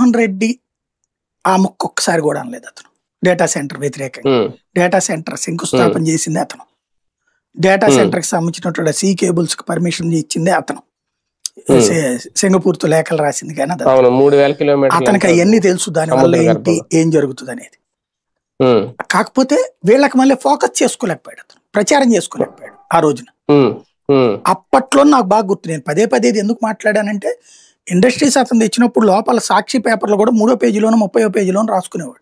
జగన్మోహన్ రెడ్డి ఆ ముక్క ఒక్కసారి కూడా అనలేదు అతను. డేటా సెంటర్ వ్యతిరేకంగా డేటా సెంటర్ శంకుస్థాపన చేసింది అతను. డేటా సెంటర్ కి సంబంధించినటువంటి సి కేబుల్స్ కి పర్మిషన్ ఇచ్చిందే అతను. సింగపూర్తో లేఖలు రాసింది కానీ అతనికి అవన్నీ తెలుసు, దాని వల్ల ఏంటి ఏం జరుగుతుంది అనేది. కాకపోతే వీళ్ళకి మళ్ళీ ఫోకస్ చేసుకోలేకపోయాడు అతను, ప్రచారం చేసుకోలేకపోయాడు ఆ రోజున. అప్పట్లో నాకు బాగా గుర్తు, నేను పదే పదే ఎందుకు మాట్లాడానంటే, ఇండస్ట్రీస్ అతను తెచ్చినప్పుడు లోపల సాక్షి పేపర్లో కూడా 3వ పేజీలోనూ 30వ పేజీలోనూ రాసుకునేవాడు.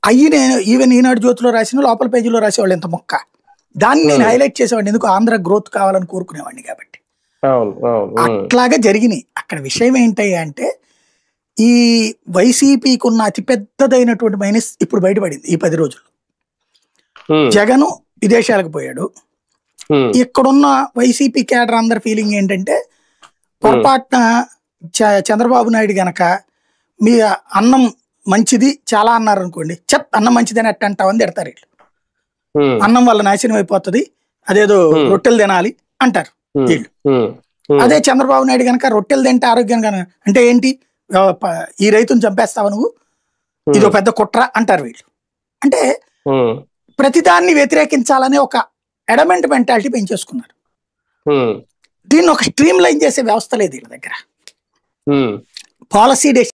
అయ్యి నేను ఈవెన్ ఈనాడు జ్యోతిలో రాసిన లోపల పేజీలో రాసేవాళ్ళు ఎంత మొక్క, దాన్ని నేను హైలైట్ చేసేవాడిని, ఎందుకు ఆంధ్ర గ్రోత్ కావాలని కోరుకునేవాడిని కాబట్టి. అట్లాగా జరిగినాయి. అక్కడ విషయం ఏంటి అంటే, ఈ వైసీపీకి ఉన్న అతిపెద్దదైనటువంటి మైనస్ ఇప్పుడు బయటపడింది ఈ 10 రోజులు. జగన్ విదేశాలకు పోయాడు. ఇక్కడున్న వైసీపీ క్యాడర్ అందరి ఫీలింగ్ ఏంటంటే, పొరపాటున చంద్రబాబు నాయుడు గనక మీ అన్నం మంచిది చాలా అన్నారు అనుకోండి, అన్నం మంచిదని ఎట్ట అంటావని తిడతారు వీళ్ళు. అన్నం వల్ల నాశనం అయిపోతుంది, అదేదో రొట్టెలు తినాలి అంటారు వీళ్ళు. అదే చంద్రబాబు నాయుడు గనక రొట్టెలు తింటే ఆరోగ్యంగా అంటే ఏంటి, ఈ రైతుని చంపేస్తావు నువ్వు, ఇదో పెద్ద కుట్ర అంటారు వీళ్ళు. అంటే ప్రతిదాన్ని వ్యతిరేకించాలనే ఒక ఎడమెంట్ మెంటాలిటీ పెంచేసుకున్నారు. దీన్ని ఒక స్ట్రీమ్ లైన్ చేసే వ్యవస్థ లేదు వీళ్ళ దగ్గర. పాలసీ